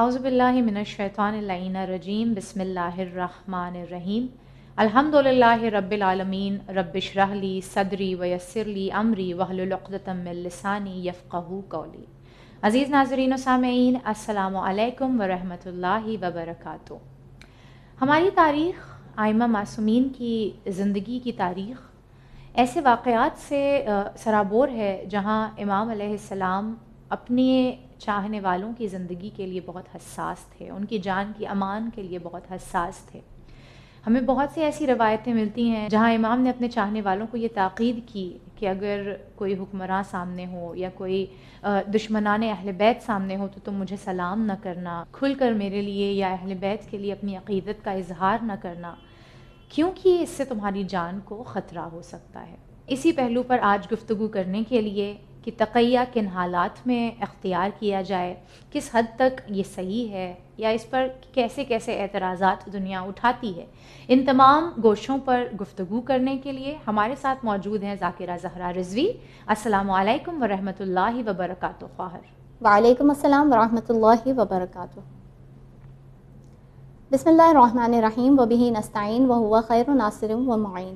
اعوذ باللہ من الشیطان اللعین الرجیم بسم اللہ الرحمن الرحیم الحمدللہ رب العالمین رب اشرح لی صدری ویسر لی امری واحلل عقدۃ من لسانی یفقہوا قولی۔ عزیز ناظرین و سامعین، السلام علیکم ورحمۃ اللہ وبرکاتہ۔ ہماری تاریخ، ائمہ معصومین کی زندگی کی تاریخ ایسے واقعات سے سرابور ہے جہاں امام علیہ السلام اپنے چاہنے والوں کی زندگی کے لیے بہت حساس تھے، ان کی جان کی امان کے لیے بہت حساس تھے۔ ہمیں بہت سی ایسی روایتیں ملتی ہیں جہاں امام نے اپنے چاہنے والوں کو یہ تاکید کی کہ اگر کوئی حکمراں سامنے ہو یا کوئی دشمنان اہل بیت سامنے ہو تو تم مجھے سلام نہ کرنا، کھل کر میرے لیے یا اہل بیت کے لیے اپنی عقیدت کا اظہار نہ کرنا، کیونکہ اس سے تمہاری جان کو خطرہ ہو سکتا ہے۔ اسی پہلو پر آج گفتگو کرنے کے لیے کہ تقیہ کن حالات میں اختیار کیا جائے، کس حد تک یہ صحیح ہے یا اس پر کیسے کیسے اعتراضات دنیا اٹھاتی ہے، ان تمام گوشوں پر گفتگو کرنے کے لیے ہمارے ساتھ موجود ہیں ذاکرہ زہرا رضوی۔ السلام علیکم ورحمۃ اللہ وبرکاتہ خواہر۔ وعلیکم السلام ورحمۃ اللہ وبرکاتہ۔ بسم اللہ الرحمن الرحیم وبہ نستعین وہو خیر ناصر و معین۔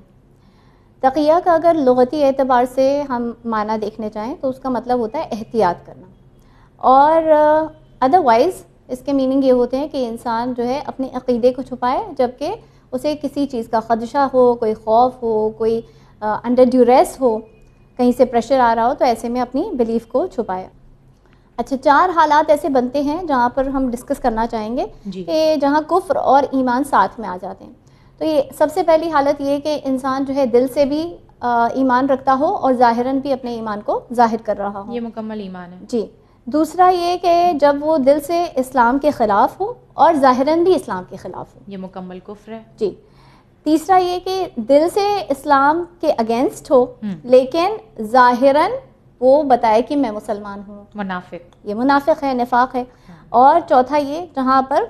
تقیہ کا اگر لغتی اعتبار سے ہم معنی دیکھنے جائیں تو اس کا مطلب ہوتا ہے احتیاط کرنا، اور ادروائز اس کے میننگ یہ ہوتے ہیں کہ انسان جو ہے اپنے عقیدے کو چھپائے جبکہ اسے کسی چیز کا خدشہ ہو، کوئی خوف ہو، کوئی انڈر ڈیوریس ہو، کہیں سے پریشر آ رہا ہو تو ایسے میں اپنی بلیف کو چھپائے۔ اچھا، 4 حالات ایسے بنتے ہیں جہاں پر ہم ڈسکس کرنا چاہیں گے کہ جہاں کفر اور ایمان ساتھ میں آ جاتے ہیں۔ تو یہ سب سے پہلی حالت یہ کہ انسان جو ہے دل سے بھی ایمان رکھتا ہو اور ظاہراً بھی اپنے ایمان کو ظاہر کر رہا ہو، یہ مکمل ایمان ہے۔ جی۔ دوسرا یہ کہ جب وہ دل سے اسلام کے خلاف ہو اور ظاہراً بھی اسلام کے خلاف ہو، یہ مکمل کفر ہے۔ جی۔ تیسرا یہ کہ دل سے اسلام کے اگینسٹ ہو لیکن ظاہراً وہ بتائے کہ میں مسلمان ہوں، منافق، یہ منافق ہے، نفاق ہے۔ اور چوتھا یہ جہاں پر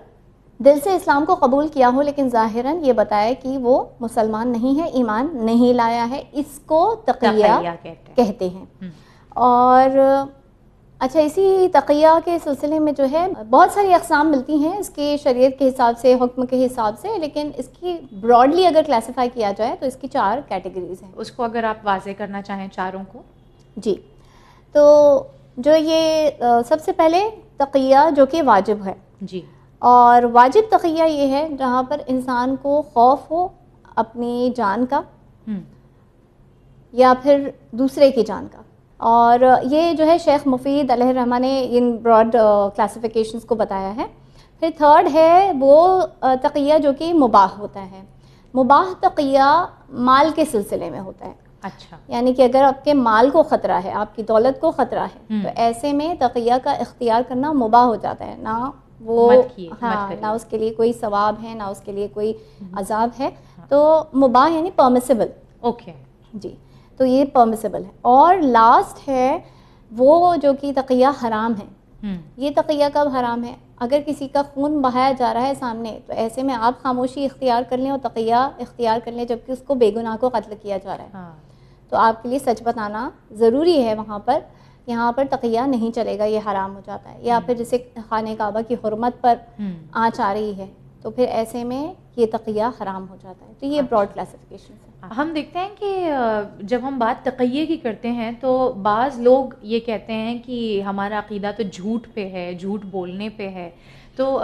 دل سے اسلام کو قبول کیا ہو لیکن ظاہراً یہ بتائے کہ وہ مسلمان نہیں ہے، ایمان نہیں لایا ہے، اس کو تقیہ کہتے ہیں۔ اور اچھا، اسی تقیہ کے سلسلے میں جو ہے بہت ساری اقسام ملتی ہیں اس کی شریعت کے حساب سے، حکم کے حساب سے، لیکن اس کی براڈلی اگر کلاسیفائی کیا جائے تو اس کی 4 کیٹیگریز ہیں۔ اس کو اگر آپ واضح کرنا چاہیں چاروں کو۔ جی، تو جو یہ سب سے پہلے تقیہ جو کہ واجب ہے، جی، اور واجب تقیہ یہ ہے جہاں پر انسان کو خوف ہو اپنی جان کا یا پھر دوسرے کی جان کا، اور یہ جو ہے شیخ مفید علیہ الرحمہ نے ان براڈ کلاسیفیکیشنز کو بتایا ہے۔ پھر تھرڈ ہے وہ تقیہ جو کہ مباح ہوتا ہے۔ مباح تقیہ مال کے سلسلے میں ہوتا ہے۔ اچھا، یعنی یعنی کہ اگر آپ کے مال کو خطرہ ہے، آپ کی دولت کو خطرہ ہے تو ایسے میں تقیہ کا اختیار کرنا مباح ہو جاتا ہے، نہ وہ نہ اس کے لیے کوئی ثواب ہے نہ اس کے لیے کوئی عذاب ہے، تو مباح یعنی پرمیسیبل۔ اوکے، جی، تو یہ پرمیسیبل ہے۔ اور لاسٹ ہے وہ جو کہ تقیہ حرام ہے۔ یہ تقیہ کب حرام ہے؟ اگر کسی کا خون بہایا جا رہا ہے سامنے تو ایسے میں آپ خاموشی اختیار کر لیں اور تقیہ اختیار کر لیں جبکہ اس کو بے گناہ کو قتل کیا جا رہا ہے، تو آپ کے لیے سچ بتانا ضروری ہے وہاں پر۔ یہاں پر تقیہ نہیں چلے گا، یہ حرام ہو جاتا ہے۔ یا پھر جیسے خانہ کعبہ کی حرمت پر آنچ آ رہی ہے تو پھر ایسے میں یہ تقیہ حرام ہو جاتا ہے۔ تو یہ براڈ کلاسیفیکیشن ہے۔ ہم دیکھتے ہیں کہ جب ہم بات تقیہ کی کرتے ہیں تو بعض لوگ یہ کہتے ہیں کہ ہمارا عقیدہ تو جھوٹ پہ ہے، جھوٹ بولنے پہ ہے، تو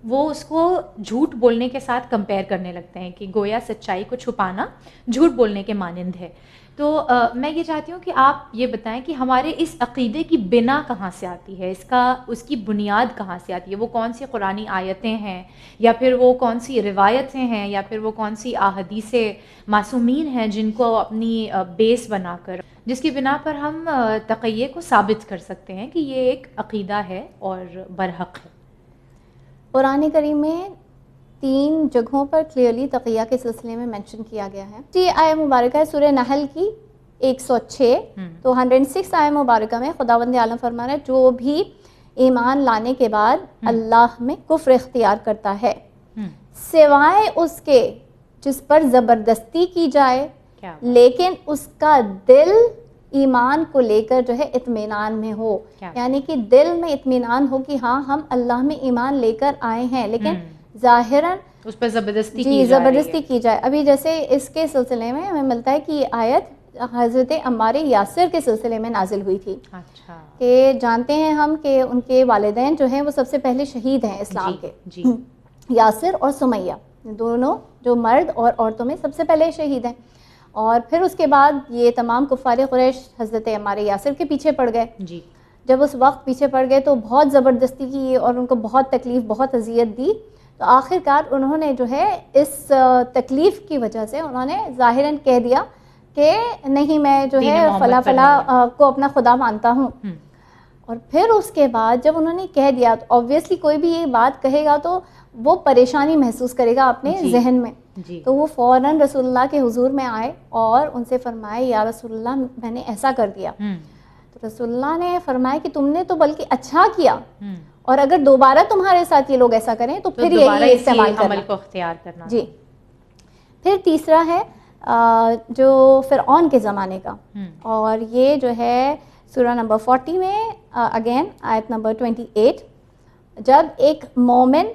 وہ اس کو جھوٹ بولنے کے ساتھ کمپیئر کرنے لگتے ہیں کہ گویا سچائی کو چھپانا جھوٹ بولنے کے مانند ہے۔ تو میں یہ چاہتی ہوں کہ آپ یہ بتائیں کہ ہمارے اس عقیدے کی بنا کہاں سے آتی ہے، اس کی بنیاد کہاں سے آتی ہے، وہ کون سی قرآنی آیتیں ہیں یا پھر وہ کون سی روایتیں ہیں یا پھر وہ کون سی احادیث معصومین ہیں جن کو اپنی بیس بنا کر، جس کی بنا پر ہم تقیہ کو ثابت کر سکتے ہیں کہ یہ ایک عقیدہ ہے اور برحق ہے۔ قرآن کریم میں 3 جگہوں پر کلیئرلی تقیہ کے سلسلے میں مینشن کیا گیا ہے۔ یہ آیہ مبارکہ ہے سورہ نحل کی 106، تو 106 آیہ مبارکہ میں خداوند عالم فرما رہا ہے جو بھی ایمان لانے کے بعد اللہ میں کفر اختیار کرتا ہے سوائے اس کے جس پر زبردستی کی جائے لیکن اس کا دل ایمان کو لے کر جو ہے اطمینان میں ہو, یعنی کہ دل میں اطمینان ہو کہ ہاں ہم اللہ میں ایمان لے کر آئے ہیں, لیکن ظاہراً اس پر زبردستی زبردستی کی جائے. ابھی جیسے اس کے سلسلے میں ہمیں ملتا ہے کہ یہ آیت حضرت عمار یاسر کے سلسلے میں نازل ہوئی تھی. اچھا. کہ جانتے ہیں ہم کہ ان کے والدین جو ہیں وہ سب سے پہلے شہید ہیں اسلام کے, یاسر اور سمیہ دونوں جو مرد اور عورتوں میں سب سے پہلے شہید ہیں. اور پھر اس کے بعد یہ تمام کفار قریش حضرت عمار یاسر کے پیچھے پڑ گئے. جی. جب اس وقت پیچھے پڑ گئے تو بہت زبردستی کی اور ان کو بہت تکلیف بہت اذیت دی. تو آخر کار انہوں نے جو ہے اس تکلیف کی وجہ سے انہوں نے ظاہراً کہہ دیا کہ نہیں میں جو ہے فلاں فلاں کو اپنا خدا مانتا ہوں. اور پھر اس کے بعد جب انہوں نے کہہ دیا تو آبویسلی کوئی بھی یہ بات کہے گا تو وہ پریشانی محسوس کرے گا اپنے ذہن میں. تو وہ فوراً رسول اللہ کے حضور میں آئے اور ان سے فرمائے یا رسول اللہ میں نے ایسا کر دیا. تو رسول اللہ نے فرمایا کہ تم نے تو بلکہ اچھا کیا, اور اگر دوبارہ تمہارے ساتھ یہ لوگ ایسا کریں تو پھر یہی استعمال عمل کو اختیار کرنا. جی. پھر تیسرا ہے جو فرعون کے زمانے کا, اور یہ جو ہے سورہ نمبر 40 میں اگین آیت نمبر 28, جب ایک مومن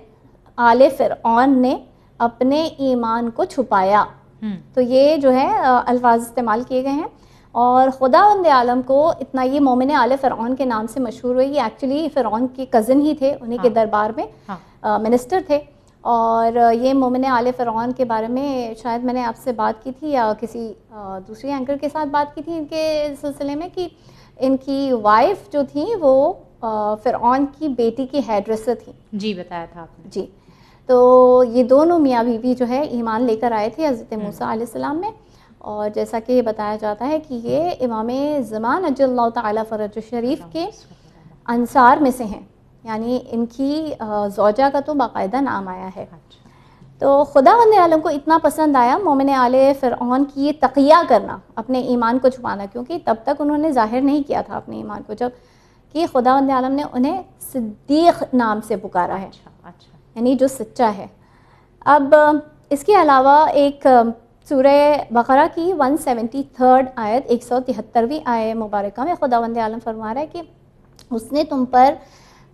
آل فرعون نے اپنے ایمان کو چھپایا. تو یہ جو ہے الفاظ استعمال کیے گئے ہیں, اور خداوند عالم کو اتنا یہ مومن آل فرعون کے نام سے مشہور ہوئی. یہ ایکچولی فرعون کے کزن ہی تھے, انہیں کے دربار میں منسٹر تھے. اور یہ مومن آل فرعون کے بارے میں شاید میں نے آپ سے بات کی تھی یا کسی دوسری اینکر کے ساتھ بات کی تھی ان کے سلسلے میں, کہ ان کی وائف جو تھیں وہ فرعون کی بیٹی کی ہیئر ڈریسر تھیں. جی بتایا تھا آپ نے. جی. تو یہ دونوں میاں بیوی جو ہے ایمان لے کر آئے تھے حضرت موسیٰ علیہ السلام میں, اور جیسا کہ یہ بتایا جاتا ہے کہ یہ امام زمان اجل اللہ تعالیٰ فرج شریف کے انصار میں سے ہیں, یعنی ان کی زوجہ کا تو باقاعدہ نام آیا ہے. تو خداوند عالم کو اتنا پسند آیا مومن آل فرعون کی یہ تقیہ کرنا, اپنے ایمان کو چھپانا, کیونکہ تب تک انہوں نے ظاہر نہیں کیا تھا اپنے ایمان کو, جب کہ خداوند عالم نے انہیں صدیق نام سے پکارا ہے, یعنی جو سچا ہے. اب اس کے علاوہ ایک سورہ بقرہ کی 173 آیت 173ویں آیت مبارکہ میں خداوند عالم فرما رہا ہے کہ اس نے تم پر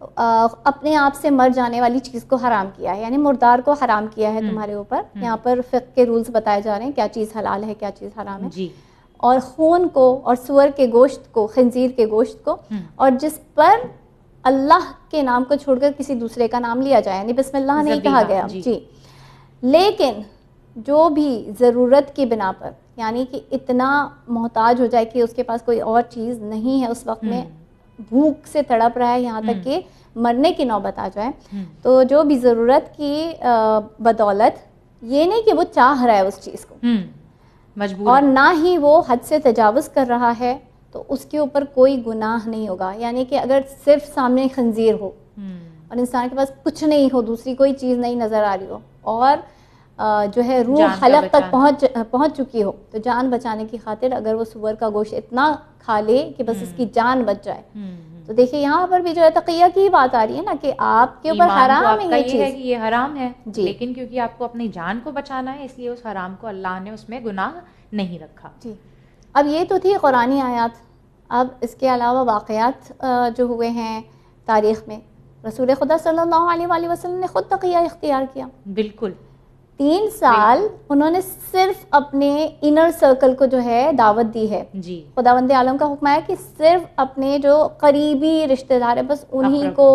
اپنے آپ سے مر جانے والی چیز کو حرام کیا ہے, یعنی مردار کو حرام کیا ہے تمہارے اوپر. یہاں پر فقہ کے رولز بتائے جا رہے ہیں, کیا چیز حلال ہے کیا چیز حرام ہے. جی. اور خون کو اور سور کے گوشت کو, خنزیر کے گوشت کو, اور جس پر اللہ کے نام کو چھوڑ کر کسی دوسرے کا نام لیا جائے, یعنی بسم اللہ نہیں کہا گیا. جی. لیکن جو بھی ضرورت کی بنا پر, یعنی کہ اتنا محتاج ہو جائے کہ اس کے پاس کوئی اور چیز نہیں ہے, اس وقت میں بھوک سے تڑپ رہا ہے یہاں تک کہ مرنے کی نوبت آ جائے, تو جو بھی ضرورت کی بدولت, یہ نہیں کہ وہ چاہ رہا ہے اس چیز کو مجبور, اور نہ ہی وہ حد سے تجاوز کر رہا ہے, تو اس کے اوپر کوئی گناہ نہیں ہوگا. یعنی کہ اگر صرف سامنے خنزیر ہو اور انسان کے پاس کچھ نہیں ہو, دوسری کوئی چیز نہیں نظر آ رہی ہو, اور جو ہے روح حلق تک پہنچ چکی ہو, تو جان بچانے کی خاطر اگر وہ سور کا گوشت اتنا کھا لے کہ بس اس کی جان بچ جائے. تو دیکھیں یہاں پر بھی جو ہے تقیہ کی بات آ رہی ہے نا, کہ آپ کے اوپر حرام ہے یہ چیز, یہ حرام ہے, لیکن کیونکہ آپ کو اپنی جان کو بچانا ہے اس لیے اس حرام کو اللہ نے اس میں گناہ نہیں رکھا. جی. اب یہ تو تھی قرآنی آیات. اب اس کے علاوہ واقعات جو ہوئے ہیں تاریخ میں, رسول خدا صلی اللہ علیہ وآلہ وسلم نے خود تقیہ اختیار کیا. بالکل. 3 سال انہوں نے صرف اپنے انر سرکل کو جو ہے دعوت دی ہے. جی. خداوند عالم کا حکم ہے کہ صرف اپنے جو قریبی رشتہ دار ہیں بس انہی کو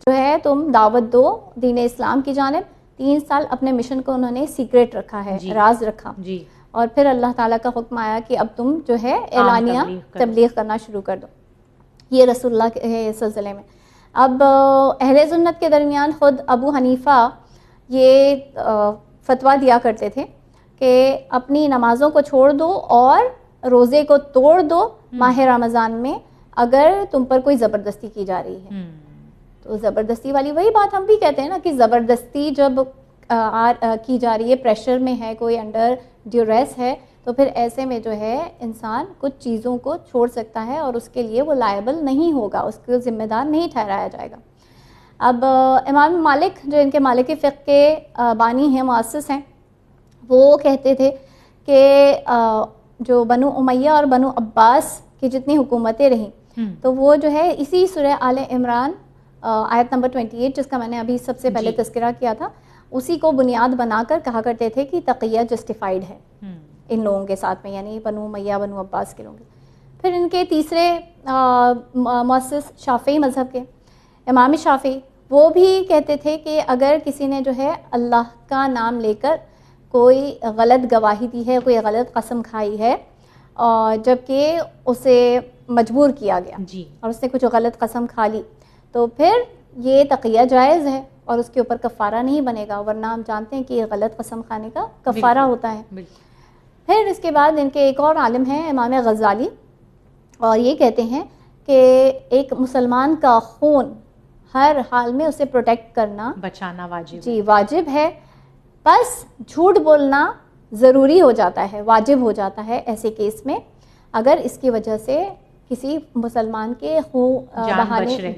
جو ہے تم دعوت دو دین اسلام کی جانب. 3 سال اپنے مشن کو انہوں نے سیکریٹ رکھا ہے, راز رکھا. جی. اور پھر اللہ تعالیٰ کا حکم آیا کہ اب تم جو ہے اعلانیہ تبلیغ کرنا شروع کر دو. یہ رسول اللہ کے سلسلے میں. اب اہل سنت کے درمیان خود ابو حنیفہ یہ فتویٰ دیا کرتے تھے کہ اپنی نمازوں کو چھوڑ دو اور روزے کو توڑ دو ماہ رمضان میں اگر تم پر کوئی زبردستی کی جا رہی ہے. تو زبردستی والی وہی بات ہم بھی کہتے ہیں نا, کہ زبردستی جب کی جا رہی ہے, پریشر میں ہے, کوئی انڈر ڈیوریس ہے, تو پھر ایسے میں جو ہے انسان کچھ چیزوں کو چھوڑ سکتا ہے اور اس کے لیے وہ لائبل نہیں ہوگا, اس کو ذمہ دار نہیں ٹھہرایا جائے گا. اب امام مالک جو ان کے مالک فقہ کے بانی ہیں, مؤسس ہیں, وہ کہتے تھے کہ جو بنو امیہ اور بنو عباس کی جتنی حکومتیں رہیں تو وہ جو ہے اسی سورہ آل عمران آیت نمبر 28 جس کا میں نے ابھی سب سے پہلے تذکرہ کیا تھا, اسی کو بنیاد بنا کر کہا کرتے تھے کہ تقیہ جسٹیفائیڈ ہے ان لوگوں کے ساتھ میں, یعنی بنو امیہ بنو عباس کے لوگ. پھر ان کے تیسرے مؤسس شافعی مذہب کے امام شافعی, وہ بھی کہتے تھے کہ اگر کسی نے جو ہے اللہ کا نام لے کر کوئی غلط گواہی دی ہے, کوئی غلط قسم کھائی ہے, اور جب کہ اسے مجبور کیا گیا اور اس نے کچھ غلط قسم کھا لی, تو پھر یہ تقیہ جائز ہے اور اس کے اوپر کفارہ نہیں بنے گا, ورنہ ہم جانتے ہیں کہ یہ غلط قسم کھانے کا کفارہ ہوتا ہے. پھر اس کے بعد ان کے ایک اور عالم ہیں امام غزالی, اور یہ کہتے ہیں کہ ایک مسلمان کا خون ہر حال میں اسے پروٹیکٹ کرنا, بچانا واجب جی واجب ہے, بس جھوٹ بولنا ضروری ہو جاتا ہے, واجب ہو جاتا ہے ایسے کیس میں اگر اس کی وجہ سے کسی مسلمان کے خون بہانے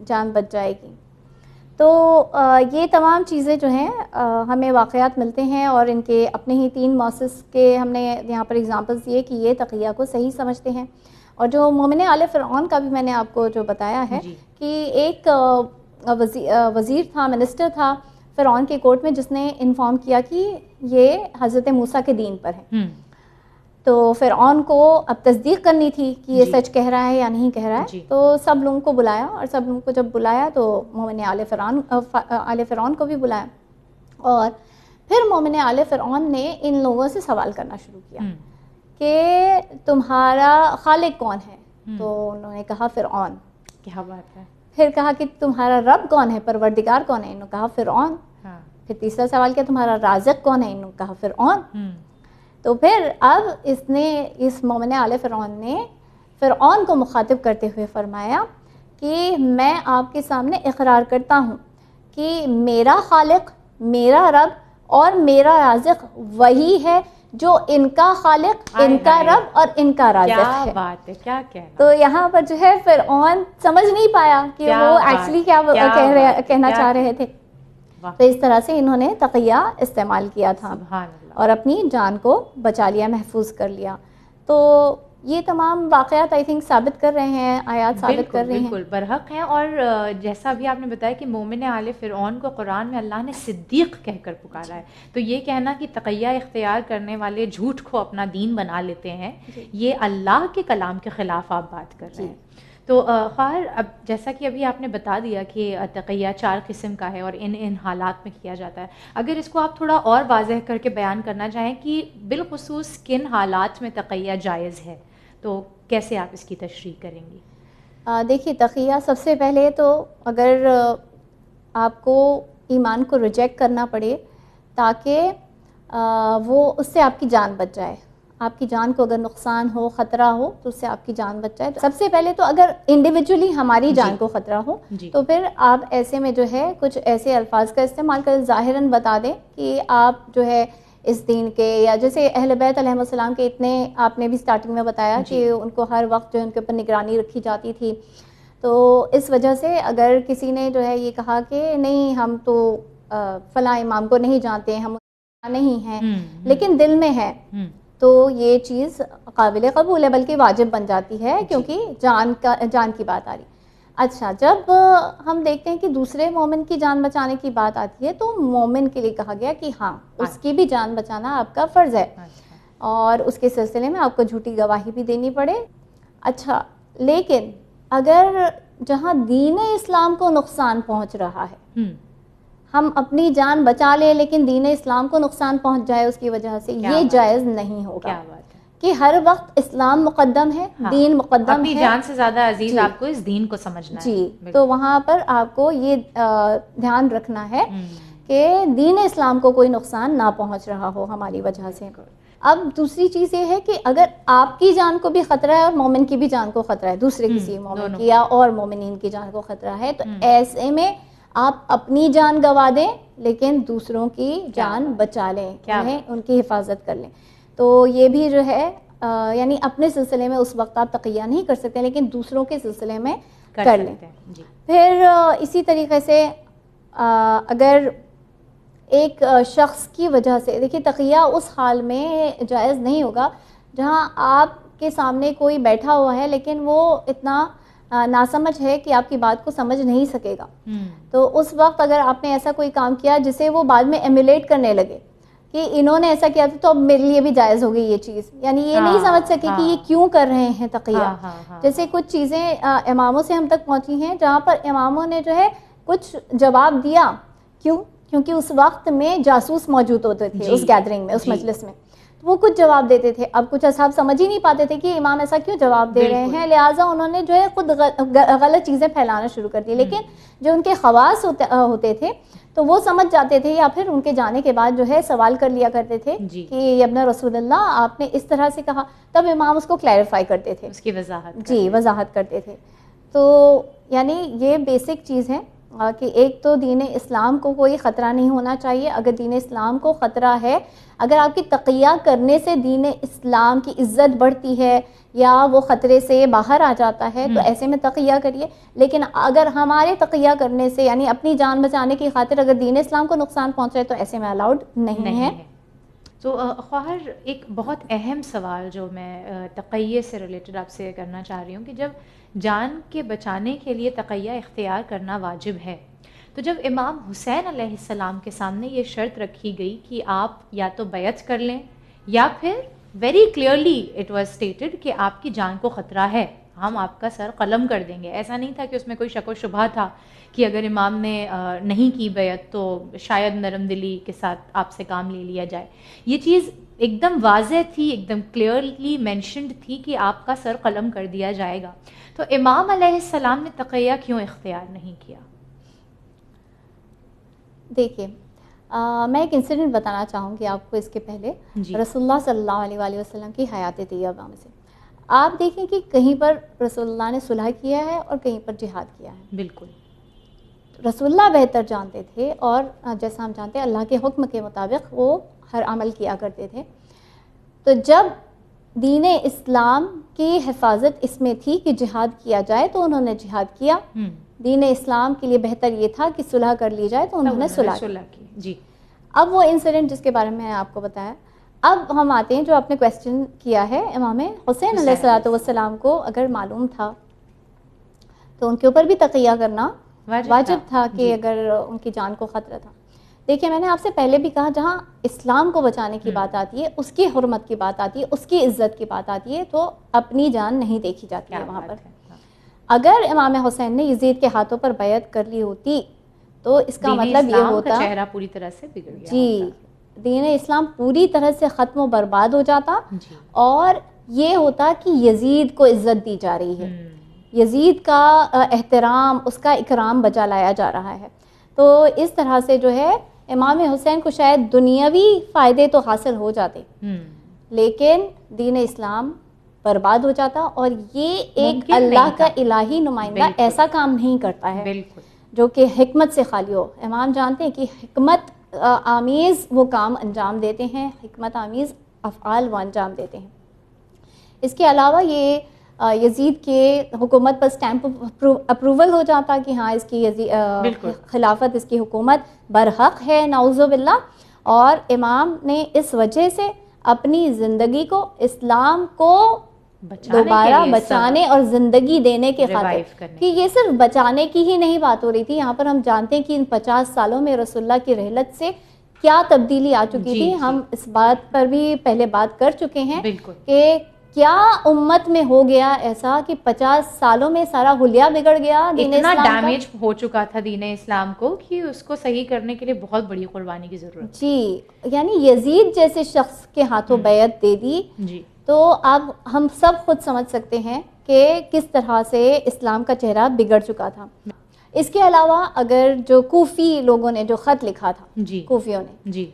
جان بچ جائے گی. تو یہ تمام چیزیں جو ہیں ہمیں واقعات ملتے ہیں, اور ان کے اپنے ہی 3 مؤسس کے ہم نے یہاں پر اگزامپلس دیے کہ یہ تقیہ کو صحیح سمجھتے ہیں. اور جو مومن آل فرعون کا بھی میں نے آپ کو جو بتایا ہے کہ ایک وزیر تھا, منسٹر تھا فرعون کے کورٹ میں, جس نے انفارم کیا کہ یہ حضرت موسیٰ کے دین پر ہے. تو فرعون کو اب تصدیق کرنی تھی کہ یہ سچ کہہ رہا ہے یا نہیں کہہ رہا ہے, تو سب لوگوں کو بلایا, اور سب لوگوں کو جب بلایا تو مومن آل فرعون کو بھی بلایا, اور پھر مومن آل فرعون نے ان لوگوں سے سوال کرنا شروع کیا کہ تمہارا خالق کون ہے؟ تو انہوں نے کہا فرعون. کیا بات ہے. پھر کہا کہ تمہارا رب کون ہے, پروردگار کون ہے؟ انہوں نے کہا فرعون. پھر تیسرا سوال کیا تمہارا رازق کون ہے؟ انہوں نے کہا فرعون. تو پھر اب اس مومن آل فرعون نے فرعون کو مخاطب کرتے ہوئے فرمایا کہ میں آپ کے سامنے اقرار کرتا ہوں کہ میرا خالق, میرا رب اور میرا رازق وہی ہے جو ان کا خالق, ان کا رب اور ان کا رازق ہے. کیا بات ہے, کیا کہنا. تو یہاں پر جو ہے فرعون سمجھ نہیں پایا کہ وہ ایکچولی کیا کہنا چاہ رہے تھے. تو اس طرح سے انہوں نے تقیہ استعمال کیا تھا اور اپنی جان کو بچا لیا, محفوظ کر لیا. تو یہ تمام واقعات آئی تھنک ثابت کر رہے ہیں, آیات ثابت کر رہے ہیں, بالکل برحق ہیں. اور جیسا ابھی آپ نے بتایا کہ مومن آل فرعون کو قرآن میں اللہ نے صدیق کہہ کر پکارا ہے, تو یہ کہنا کہ تقیہ اختیار کرنے والے جھوٹ کو اپنا دین بنا لیتے ہیں, یہ اللہ کے کلام کے خلاف آپ بات کر رہے ہیں. تو خیر, اب جیسا کہ ابھی آپ نے بتا دیا کہ تقیہ 4 قسم کا ہے اور ان حالات میں کیا جاتا ہے, اگر اس کو آپ تھوڑا اور واضح کر کے بیان کرنا چاہیں کہ بالخصوص کن حالات میں تقیہ جائز ہے, تو کیسے آپ اس کی تشریح کریں گی؟ دیکھیے تقیہ سب سے پہلے تو اگر آپ کو ایمان کو ریجیکٹ کرنا پڑے تاکہ وہ اس سے آپ کی جان بچ جائے, آپ کی جان کو اگر نقصان ہو, خطرہ ہو, تو اس سے آپ کی جان بچ جائے. سب سے پہلے تو اگر انڈیویجولی ہماری جان کو خطرہ ہو تو پھر آپ ایسے میں جو ہے کچھ ایسے الفاظ کا استعمال کر ظاہراً بتا دیں کہ آپ جو ہے اس دین کے, یا جیسے اہل بیت علیہ السلام کے اتنے آپ نے بھی سٹارٹنگ میں بتایا کہ ان کو ہر وقت جو ہے ان کے اوپر نگرانی رکھی جاتی تھی. تو اس وجہ سے اگر کسی نے جو ہے یہ کہا کہ نہیں ہم تو فلاں امام کو نہیں جانتے, ہم نہیں ہیں, لیکن دل میں ہے, تو یہ چیز قابل قبول ہے, بلکہ واجب بن جاتی ہے کیونکہ جان کی بات آ رہی. اچھا, جب ہم دیکھتے ہیں کہ دوسرے مومن کی جان بچانے کی بات آتی ہے تو مومن کے لیے کہا گیا کہ ہاں اس کی بھی جان بچانا آپ کا فرض ہے, اور اس کے سلسلے میں آپ کو جھوٹی گواہی بھی دینی پڑے. اچھا, لیکن اگر جہاں دین اسلام کو نقصان پہنچ رہا ہے, ہم اپنی جان بچا لیں لیکن دین اسلام کو نقصان پہنچ جائے اس کی وجہ سے, یہ جائز نہیں ہوگا. کہ ہر وقت اسلام مقدم ہے, دین مقدم ہے, اپنی جان سے زیادہ عزیز آپ کو اس دین کو سمجھنا ہے. جی, تو وہاں پر آپ کو یہ دھیان رکھنا ہے کہ دین اسلام کو کوئی نقصان نہ پہنچ رہا ہو ہماری وجہ سے. اب دوسری چیز یہ ہے کہ اگر آپ کی جان کو بھی خطرہ ہے اور مومن کی بھی جان کو خطرہ ہے, دوسرے کسی مومن کی یا اور مومنین کی جان کو خطرہ ہے, تو ایسے میں آپ اپنی جان گوا دیں لیکن دوسروں کی جان بچا لیں, انہیں ان کی حفاظت کر لیں. تو یہ بھی جو ہے یعنی اپنے سلسلے میں اس وقت آپ تقیہ نہیں کر سکتے لیکن دوسروں کے سلسلے میں کر لیں. پھر اسی طریقے سے اگر ایک شخص کی وجہ سے, دیکھیے تقیہ اس حال میں جائز نہیں ہوگا جہاں آپ کے سامنے کوئی بیٹھا ہوا ہے لیکن وہ اتنا ناسمجھ ہے کہ آپ کی بات کو سمجھ نہیں سکے گا، تو اس وقت اگر آپ نے ایسا کوئی کام کیا جسے وہ بعد میں ایمولیٹ کرنے لگے کہ انہوں نے ایسا کیا تھا تو اب میرے لیے بھی جائز ہو گئی یہ چیز، یعنی یہ نہیں سمجھ سکے کہ یہ کیوں کر رہے ہیں تقیہ. جیسے کچھ چیزیں اماموں سے ہم تک پہنچی ہیں جہاں پر اماموں نے جو ہے کچھ جواب دیا. کیوں؟ کیونکہ اس وقت میں جاسوس موجود ہوتے تھے اس گیدرنگ میں، اس مجلس میں، وہ کچھ جواب دیتے تھے. اب کچھ اصحاب سمجھ ہی نہیں پاتے تھے کہ امام ایسا کیوں جواب دے رہے ہیں، لہٰذا انہوں نے جو ہے خود غلط چیزیں پھیلانا شروع کر دی. لیکن جو ان کے خواص ہوتے تھے تو وہ سمجھ جاتے تھے، یا پھر ان کے جانے کے بعد جو ہے سوال کر لیا کرتے تھے کہ ابن رسول اللہ آپ نے اس طرح سے کہا، تب امام اس کو کلیریفائی کرتے تھے، اس کی وضاحت کرتے تھے. تو یعنی یہ بیسک چیز ہے کہ ایک تو دین اسلام کو کوئی خطرہ نہیں ہونا چاہیے. اگر دین اسلام کو خطرہ ہے، اگر آپ کی تقیہ کرنے سے دین اسلام کی عزت بڑھتی ہے یا وہ خطرے سے باہر آ جاتا ہے تو ایسے میں تقیہ کریے. لیکن اگر ہمارے تقیہ کرنے سے یعنی اپنی جان بچانے کی خاطر اگر دین اسلام کو نقصان پہنچ رہا ہے تو ایسے میں الاؤڈ نہیں ہے. تو خواہر ایک بہت اہم سوال جو میں تقیہ سے ریلیٹڈ آپ سے کرنا چاہ رہی ہوں کہ جب جان کے بچانے کے لیے تقیہ اختیار کرنا واجب ہے، تو جب امام حسین علیہ السلام کے سامنے یہ شرط رکھی گئی کہ آپ یا تو بیعت کر لیں یا پھر very clearly it was stated کہ آپ کی جان کو خطرہ ہے، ہم آپ کا سر قلم کر دیں گے. ایسا نہیں تھا کہ اس میں کوئی شک و شبہ تھا کہ اگر امام نے نہیں کی بیعت تو شاید نرم دلی کے ساتھ آپ سے کام لے لیا جائے. یہ چیز ایک دم واضح تھی، ایک دم کلیئرلی مینشنڈ تھی کہ آپ کا سر قلم کر دیا جائے گا. تو امام علیہ السلام نے تقیہ کیوں اختیار نہیں کیا؟ دیکھیے میں ایک انسیڈنٹ بتانا چاہوں گی آپ کو اس کے پہلے. رسول اللہ صلی اللہ علیہ وآلہ وسلم کی حیات طیبہ میں سے آپ دیکھیں کہ کہیں پر رسول اللہ نے صلح کیا ہے اور کہیں پر جہاد کیا ہے. بالکل رسول اللہ بہتر جانتے تھے، اور جیسا ہم جانتے ہیں اللہ کے حکم کے مطابق وہ ہر عمل کیا کرتے تھے. تو جب دین اسلام کی حفاظت اس میں تھی کہ جہاد کیا جائے تو انہوں نے جہاد کیا. دین اسلام کے لیے بہتر یہ تھا کہ صلح کر لی جائے تو انہوں نے صلح کی. جی اب وہ انسیڈنٹ جس کے بارے میں آپ کو بتایا، اب ہم آتے ہیں جو آپ نے کویسچن کیا ہے. امام حسین علیہ الصلوۃ والسلام کو اگر معلوم تھا تو ان کے اوپر بھی تقیہ کرنا واجب تھا کہ اگر ان کی جان کو خطرہ تھا. دیکھیے میں نے آپ سے پہلے بھی کہا جہاں اسلام کو بچانے کی بات آتی ہے، اس کی حرمت کی بات آتی ہے، اس کی عزت کی بات آتی ہے، تو اپنی جان نہیں دیکھی جاتی ہے وہاں پر. اگر امام حسین نے یزید کے ہاتھوں پر بیعت کر لی ہوتی تو اس کا مطلب یہ ہوتا چہرہ پوری طرح سے بگڑ گیا. جی دین اسلام پوری طرح سے ختم و برباد ہو جاتا، اور یہ ہوتا کہ یزید کو عزت دی جا رہی ہے، یزید کا احترام، اس کا اکرام بجا لایا جا رہا ہے. تو اس طرح سے جو ہے امام حسین کو شاید دنیاوی فائدے تو حاصل ہو جاتے لیکن دین اسلام برباد ہو جاتا. اور یہ ایک اللہ کا الہی نمائندہ ایسا کام نہیں کرتا ہے جو کہ حکمت سے خالی ہو. امام جانتے ہیں کہ حکمت آمیز وہ کام انجام دیتے ہیں، حکمت آمیز افعال وہ انجام دیتے ہیں. اس کے علاوہ یہ یزید کے حکومت پر سٹیمپ اپروول ہو جاتا کہ ہاں اس کی خلافت، اس کی حکومت برحق ہے، نعوذ باللہ. اور امام نے اس وجہ سے اپنی زندگی کو اسلام کو دوبارہ بچانے اور زندگی دینے کے خاطر، کہ یہ صرف بچانے کی ہی نہیں بات ہو رہی تھی. یہاں پر ہم جانتے ہیں کہ ان 50 سالوں میں رسول اللہ کی رحلت سے کیا تبدیلی آ چکی تھی. ہم اس بات پر بھی پہلے بات کر چکے ہیں کہ کیا امت میں ہو گیا ایسا کہ 50 سالوں میں سارا حلیہ بگڑ گیا. اتنا ڈیمیج ہو چکا تھا دین اسلام کو کہ اس کو صحیح کرنے کے لیے بہت بڑی قربانی کی ضرورت. جی یعنی یزید جیسے شخص کے ہاتھوں بیعت دے دی تو اب ہم سب خود سمجھ سکتے ہیں کہ کس طرح سے اسلام کا چہرہ بگڑ چکا تھا. اس کے علاوہ اگر جو کوفی لوگوں نے جو خط لکھا تھا، کوفیوں نے،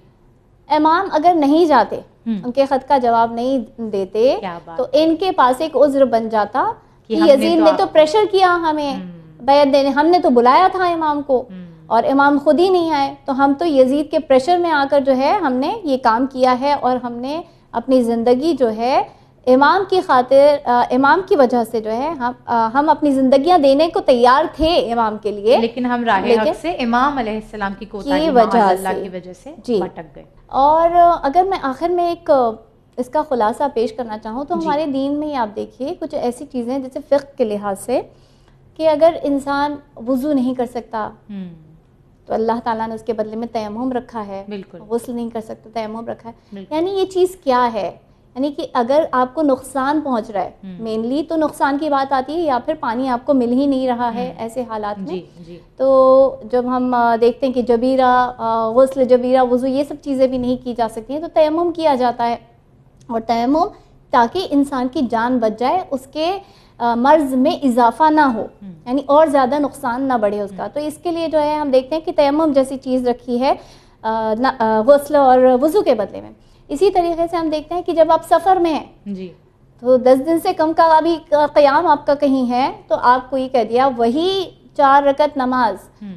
امام اگر نہیں جاتے، ان کے خط کا جواب نہیں دیتے تو ان کے پاس ایک عذر بن جاتا کہ یزید نے تو پریشر کیا ہمیں بیعت دینے، ہم نے تو بلایا تھا امام کو اور امام خود ہی نہیں آئے، تو ہم تو یزید کے پریشر میں آ کر جو ہے ہم نے یہ کام کیا ہے اور ہم نے اپنی زندگی جو ہے امام کی خاطر، امام کی وجہ سے جو ہے ہم اپنی زندگیاں دینے کو تیار تھے امام کے لیے، لیکن ہم راہ حق سے امام علیہ السلام کی کوتاہی کی وجہ سے بھٹک گئے. اور اگر میں آخر میں ایک اس کا خلاصہ پیش کرنا چاہوں تو ہمارے دین میں ہی آپ دیکھیے کچھ ایسی چیزیں جیسے فقہ کے لحاظ سے کہ اگر انسان وضو نہیں کر سکتا تو اللہ تعالیٰ نے اس کے بدلے میں تیمم رکھا ہے. بالکل. غسل نہیں کر سکتا تیمم رکھا ہے. یعنی یہ چیز کیا ہے؟ یعنی کہ اگر آپ کو نقصان پہنچ رہا ہے، مینلی تو نقصان کی بات آتی ہے، یا پھر پانی آپ کو مل ہی نہیں رہا ہے ایسے حالات میں. تو جب ہم دیکھتے ہیں کہ جبیرہ غسل، جبیرہ وضو، یہ سب چیزیں بھی نہیں کی جا سکتی ہیں تو تیمم کیا جاتا ہے. اور تیمم تاکہ انسان کی جان بچ جائے، اس کے مرض میں اضافہ نہ ہو، یعنی اور زیادہ نقصان نہ بڑھے اس کا. تو اس کے لیے جو ہے ہم دیکھتے ہیں کہ تیمم جیسی چیز رکھی ہے غسل اور وضو کے بدلے میں. اسی طریقے سے ہم دیکھتے ہیں کہ جب آپ سفر میں ہیں تو 10 دن سے کم کا ابھی قیام آپ کا کہیں ہے تو آپ کو یہ کہہ دیا وہی 4 رکعت نماز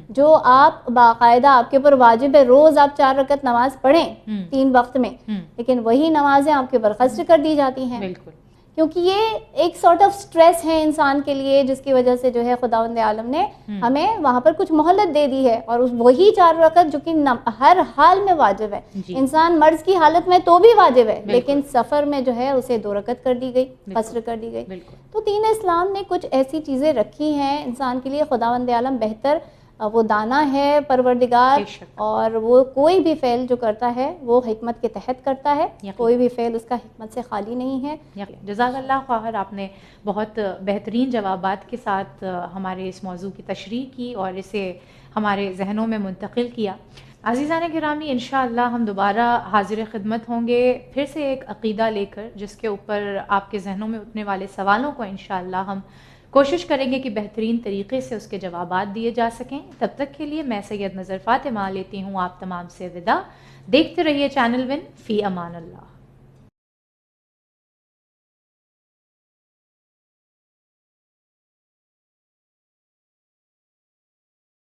جو آپ باقاعدہ آپ کے اوپر واجب ہے، روز آپ 4 رکعت نماز پڑھیں 3 وقت میں، لیکن وہی نمازیں آپ کے اوپر قصر کر دی جاتی ہیں. بالکل. کیونکہ یہ ایک سارٹ آف سٹریس ہے انسان کے لیے، جس کی وجہ سے جو ہے خداوند عالم نے ہمیں وہاں پر کچھ مہلت دے دی ہے. اور وہی 4 رکعت جو کہ ہر حال میں واجب ہے، انسان مرض کی حالت میں تو بھی واجب ہے، لیکن سفر میں جو ہے اسے 2 رکعت کر دی گئی، قصر کر دی گئی. تو دین اسلام نے کچھ ایسی چیزیں رکھی ہیں انسان کے لیے. خداوند عالم بہتر وہ دانا ہے پروردگار، اور وہ کوئی بھی فعل جو کرتا ہے وہ حکمت کے تحت کرتا ہے، کوئی بھی فعل اس کا حکمت سے خالی نہیں ہے. جزاک اللہ خیر، آپ نے بہت بہترین جوابات کے ساتھ ہمارے اس موضوع کی تشریح کی اور اسے ہمارے ذہنوں میں منتقل کیا. عزیزان گرامی، انشاءاللہ ہم دوبارہ حاضر خدمت ہوں گے پھر سے ایک عقیدہ لے کر، جس کے اوپر آپ کے ذہنوں میں اٹھنے والے سوالوں کو انشاءاللہ ہم کوشش کریں گے کہ بہترین طریقے سے اس کے جوابات دیے جا سکیں. تب تک کے لیے میں سید نظر فاطمہ لیتی ہوں آپ تمام سے وداع. دیکھتے رہیے چینل ون. فی امان اللہ.